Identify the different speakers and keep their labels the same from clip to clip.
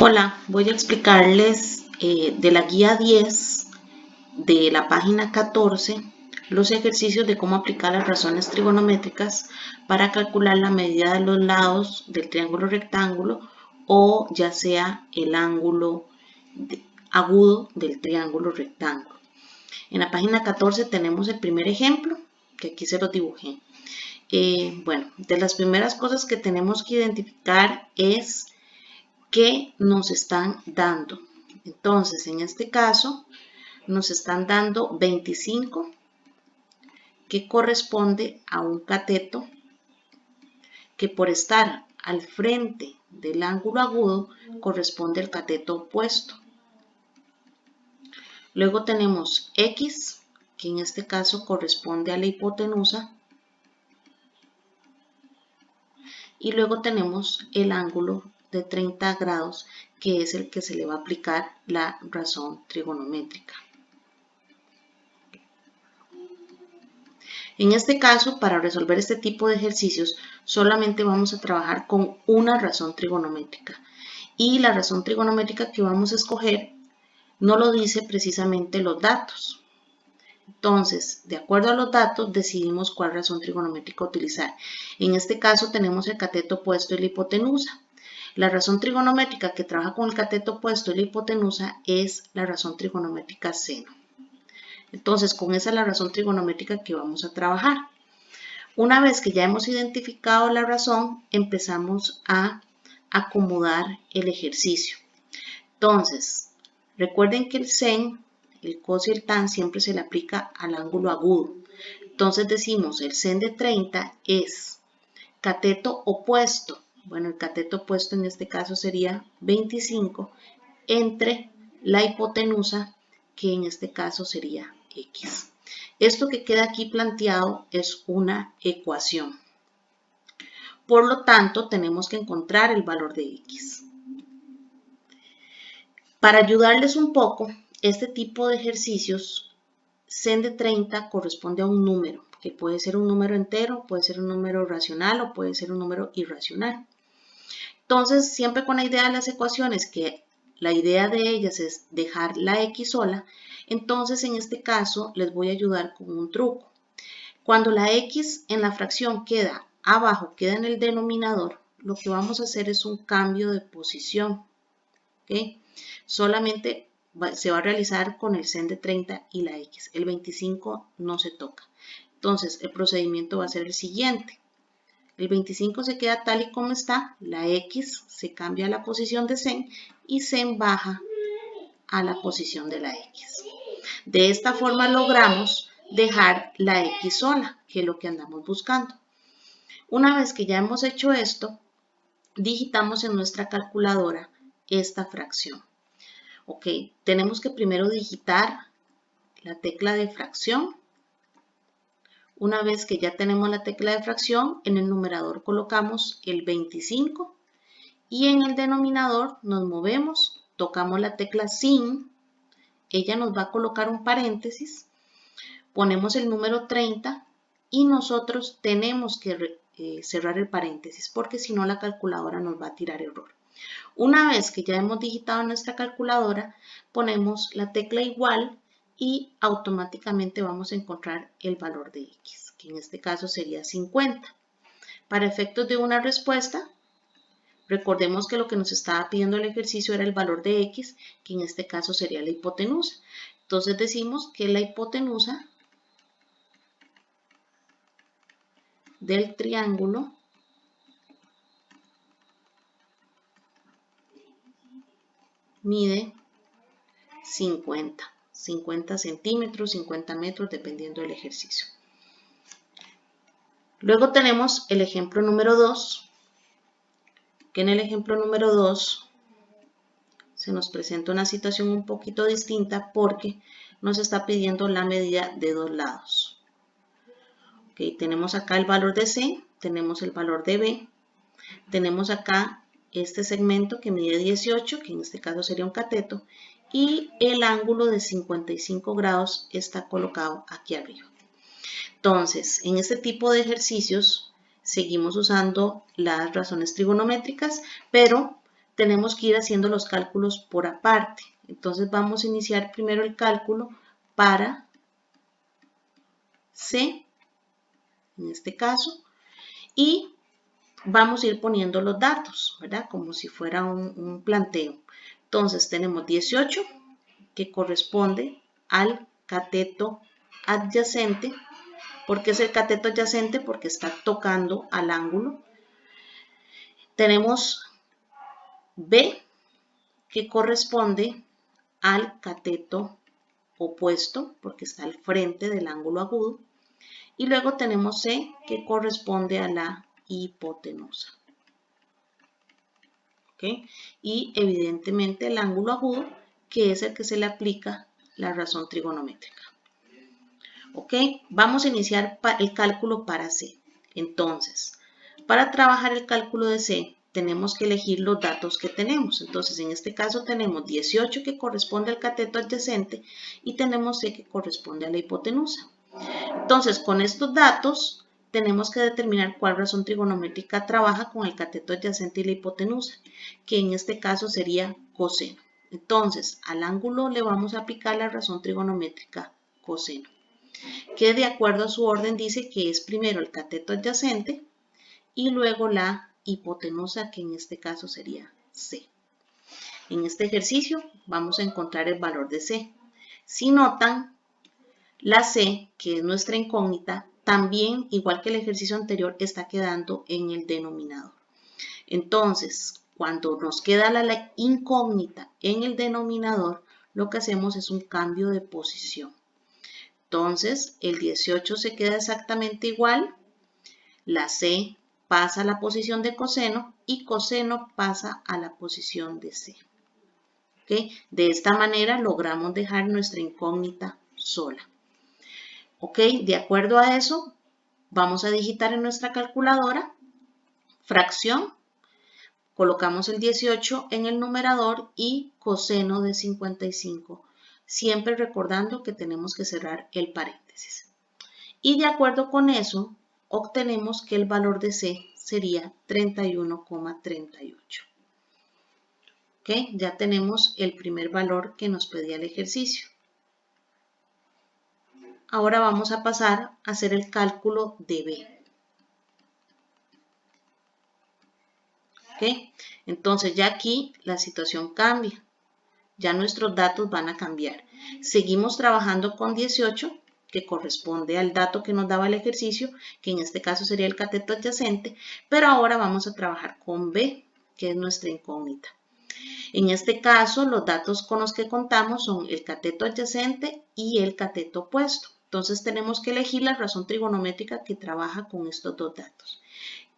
Speaker 1: Hola, voy a explicarles de la guía 10 de la página 14 los ejercicios de cómo aplicar las razones trigonométricas para calcular la medida de los lados del triángulo rectángulo o ya sea el ángulo agudo del triángulo rectángulo. En la página 14 tenemos el primer ejemplo, que aquí se lo dibujé. Bueno, de las primeras cosas que tenemos que identificar es que nos están dando. Entonces, en este caso, nos están dando 25, que corresponde a un cateto que por estar al frente del ángulo agudo corresponde al cateto opuesto. Luego tenemos X, que en este caso corresponde a la hipotenusa. Y luego tenemos el ángulo de 30 grados, que es el que se le va a aplicar la razón trigonométrica. En este caso, para resolver este tipo de ejercicios, solamente vamos a trabajar con una razón trigonométrica. Y la razón trigonométrica que vamos a escoger no lo dice precisamente los datos. Entonces, de acuerdo a los datos, decidimos cuál razón trigonométrica utilizar. En este caso tenemos el cateto opuesto y la hipotenusa. La razón trigonométrica que trabaja con el cateto opuesto y la hipotenusa es la razón trigonométrica seno. Entonces, con esa es la razón trigonométrica que vamos a trabajar. Una vez que ya hemos identificado la razón, empezamos a acomodar el ejercicio. Entonces, recuerden que el sen, el cos y el tan siempre se le aplica al ángulo agudo. Entonces decimos, el sen de 30 es cateto opuesto. Bueno, el cateto opuesto en este caso sería 25 entre la hipotenusa, que en este caso sería X. Esto que queda aquí planteado es una ecuación. Por lo tanto, tenemos que encontrar el valor de X. Para ayudarles un poco, este tipo de ejercicios, sen de 30 corresponde a un número, que puede ser un número entero, puede ser un número racional o puede ser un número irracional. Entonces, siempre con la idea de las ecuaciones, que la idea de ellas es dejar la X sola, entonces en este caso les voy a ayudar con un truco. Cuando la X en la fracción queda abajo, queda en el denominador, lo que vamos a hacer es un cambio de posición. ¿Okay? Solamente se va a realizar con el sen de 30 y la X. El 25 no se toca. Entonces, el procedimiento va a ser el siguiente. El 25 se queda tal y como está, la X se cambia a la posición de sen y sen baja a la posición de la X. De esta forma logramos dejar la X sola, que es lo que andamos buscando. Una vez que ya hemos hecho esto, digitamos en nuestra calculadora esta fracción. Ok, tenemos que primero digitar la tecla de fracción. Una vez que ya tenemos la tecla de fracción, en el numerador colocamos el 25 y en el denominador nos movemos, tocamos la tecla sin, ella nos va a colocar un paréntesis, ponemos el número 30 y nosotros tenemos que cerrar el paréntesis porque si no la calculadora nos va a tirar error. Una vez que ya hemos digitado en nuestra calculadora, ponemos la tecla igual y automáticamente vamos a encontrar el valor de X, que en este caso sería 50. Para efectos de una respuesta, recordemos que lo que nos estaba pidiendo el ejercicio era el valor de X, que en este caso sería la hipotenusa. Entonces decimos que la hipotenusa del triángulo mide 50 centímetros, 50 metros, dependiendo del ejercicio. Luego tenemos el ejemplo número 2, que en el ejemplo número 2 se nos presenta una situación un poquito distinta porque nos está pidiendo la medida de dos lados. Okay, tenemos acá el valor de C, tenemos el valor de B, tenemos acá este segmento que mide 18, que en este caso sería un cateto, y el ángulo de 55 grados está colocado aquí arriba. Entonces, en este tipo de ejercicios seguimos usando las razones trigonométricas, pero tenemos que ir haciendo los cálculos por aparte. Entonces vamos a iniciar primero el cálculo para C, en este caso, y vamos a ir poniendo los datos, ¿verdad? Como si fuera un planteo. Entonces tenemos 18, que corresponde al cateto adyacente. ¿Por qué es el cateto adyacente? Porque está tocando al ángulo. Tenemos B, que corresponde al cateto opuesto, porque está al frente del ángulo agudo. Y luego tenemos C, que corresponde a la hipotenusa. ¿Okay? Y evidentemente el ángulo agudo, que es el que se le aplica la razón trigonométrica. ¿Ok? Vamos a iniciar el cálculo para C. Entonces, para trabajar el cálculo de C, tenemos que elegir los datos que tenemos. Entonces, en este caso tenemos 18 que corresponde al cateto adyacente y tenemos C que corresponde a la hipotenusa. Entonces, con estos datos, tenemos que determinar cuál razón trigonométrica trabaja con el cateto adyacente y la hipotenusa, que en este caso sería coseno. Entonces, al ángulo le vamos a aplicar la razón trigonométrica coseno, que de acuerdo a su orden dice que es primero el cateto adyacente y luego la hipotenusa, que en este caso sería C. En este ejercicio vamos a encontrar el valor de C. Si notan, la C, que es nuestra incógnita, también, igual que el ejercicio anterior, está quedando en el denominador. Entonces, cuando nos queda la incógnita en el denominador, lo que hacemos es un cambio de posición. Entonces, el 18 se queda exactamente igual, la C pasa a la posición de coseno y coseno pasa a la posición de C. ¿Okay? De esta manera logramos dejar nuestra incógnita sola. ¿Ok? De acuerdo a eso, vamos a digitar en nuestra calculadora fracción, colocamos el 18 en el numerador y coseno de 55, siempre recordando que tenemos que cerrar el paréntesis. Y de acuerdo con eso, obtenemos que el valor de C sería 31,38. ¿Ok? Ya tenemos el primer valor que nos pedía el ejercicio. Ahora vamos a pasar a hacer el cálculo de B. ¿Ok? Entonces ya aquí la situación cambia. Ya nuestros datos van a cambiar. Seguimos trabajando con 18, que corresponde al dato que nos daba el ejercicio, que en este caso sería el cateto adyacente, pero ahora vamos a trabajar con B, que es nuestra incógnita. En este caso, los datos con los que contamos son el cateto adyacente y el cateto opuesto. Entonces tenemos que elegir la razón trigonométrica que trabaja con estos dos datos,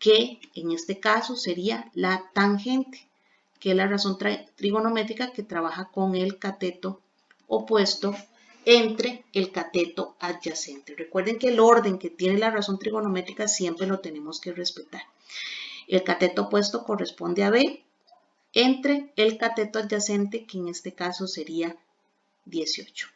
Speaker 1: que en este caso sería la tangente, que es la razón trigonométrica que trabaja con el cateto opuesto entre el cateto adyacente. Recuerden que el orden que tiene la razón trigonométrica siempre lo tenemos que respetar. El cateto opuesto corresponde a B entre el cateto adyacente, que en este caso sería 18.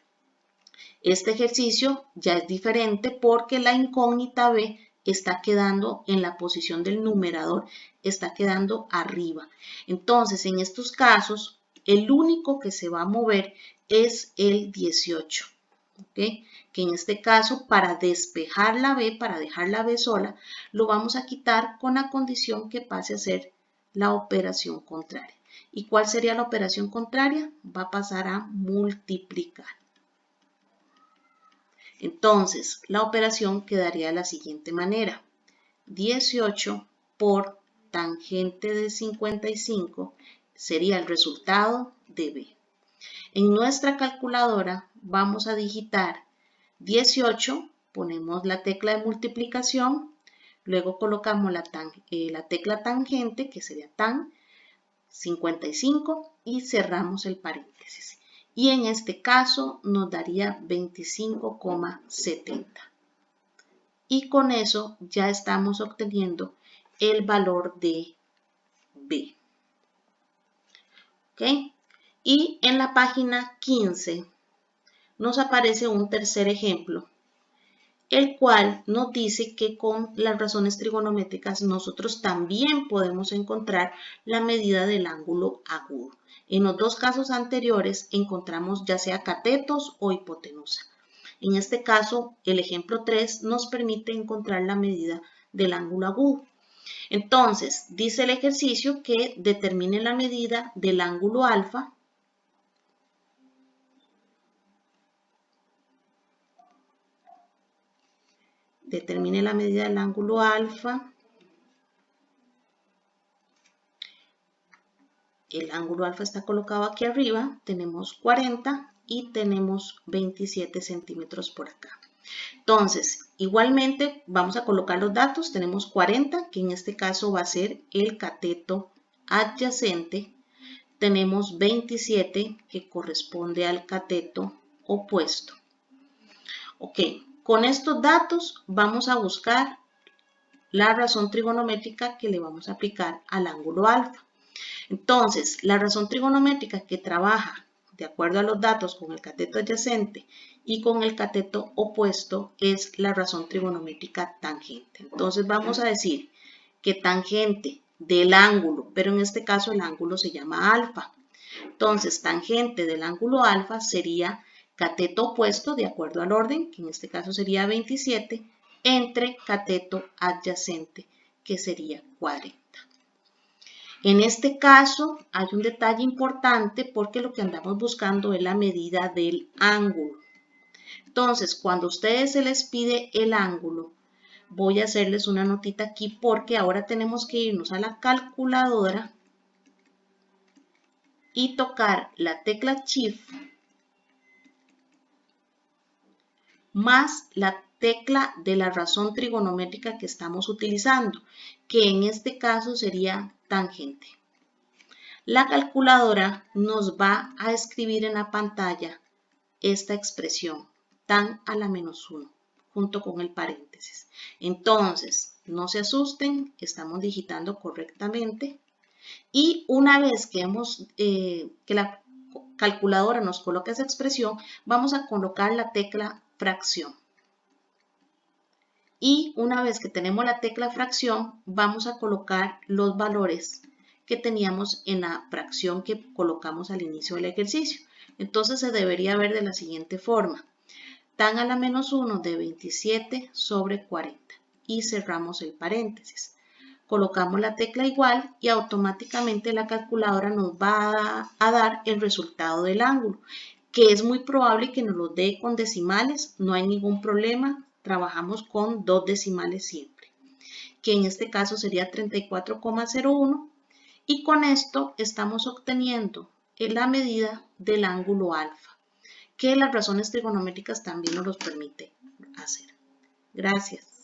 Speaker 1: Este ejercicio ya es diferente porque la incógnita B está quedando en la posición del numerador, está quedando arriba. Entonces, en estos casos, el único que se va a mover es el 18. ¿Okay? Que en este caso, para despejar la B, para dejar la B sola, lo vamos a quitar con la condición que pase a ser la operación contraria. ¿Y cuál sería la operación contraria? Va a pasar a multiplicar. Entonces, la operación quedaría de la siguiente manera. 18 por tangente de 55 sería el resultado de B. En nuestra calculadora vamos a digitar 18, ponemos la tecla de multiplicación, luego colocamos la tecla tangente, que sería tan, 55, y cerramos el paréntesis. Y en este caso nos daría 25,70. Y con eso ya estamos obteniendo el valor de B. ¿Ok? Y en la página 15 nos aparece un tercer ejemplo el cual nos dice que con las razones trigonométricas nosotros también podemos encontrar la medida del ángulo agudo. En los dos casos anteriores encontramos ya sea catetos o hipotenusa. En este caso, el ejemplo 3 nos permite encontrar la medida del ángulo agudo. Entonces, dice el ejercicio que determine la medida del ángulo alfa determine la medida del ángulo alfa. El ángulo alfa está colocado aquí arriba, tenemos 40 y tenemos 27 centímetros por acá. Entonces, igualmente vamos a colocar los datos, tenemos 40, que en este caso va a ser el cateto adyacente, tenemos 27, que corresponde al cateto opuesto. Ok, con estos datos vamos a buscar la razón trigonométrica que le vamos a aplicar al ángulo alfa. Entonces, la razón trigonométrica que trabaja de acuerdo a los datos con el cateto adyacente y con el cateto opuesto es la razón trigonométrica tangente. Entonces, vamos a decir que tangente del ángulo, pero en este caso el ángulo se llama alfa. Entonces, tangente del ángulo alfa sería cateto opuesto de acuerdo al orden, que en este caso sería 27, entre cateto adyacente, que sería 40. En este caso hay un detalle importante porque lo que andamos buscando es la medida del ángulo. Entonces, cuando a ustedes se les pide el ángulo, voy a hacerles una notita aquí porque ahora tenemos que irnos a la calculadora y tocar la tecla Shift más la tecla de la razón trigonométrica que estamos utilizando, que en este caso sería tangente. La calculadora nos va a escribir en la pantalla esta expresión, tan a la menos 1, junto con el paréntesis. Entonces, no se asusten, estamos digitando correctamente. Y una vez que la calculadora nos coloca esa expresión, vamos a colocar la tecla fracción. Y una vez que tenemos la tecla fracción, vamos a colocar los valores que teníamos en la fracción que colocamos al inicio del ejercicio. Entonces se debería ver de la siguiente forma. Tan a la menos 1 de 27 sobre 40 y cerramos el paréntesis. Colocamos la tecla igual y automáticamente la calculadora nos va a dar el resultado del ángulo, que es muy probable que nos lo dé con decimales, no hay ningún problema, trabajamos con 2 decimales siempre, que en este caso sería 34,01 y con esto estamos obteniendo la medida del ángulo alfa, que las razones trigonométricas también nos los permite hacer. Gracias.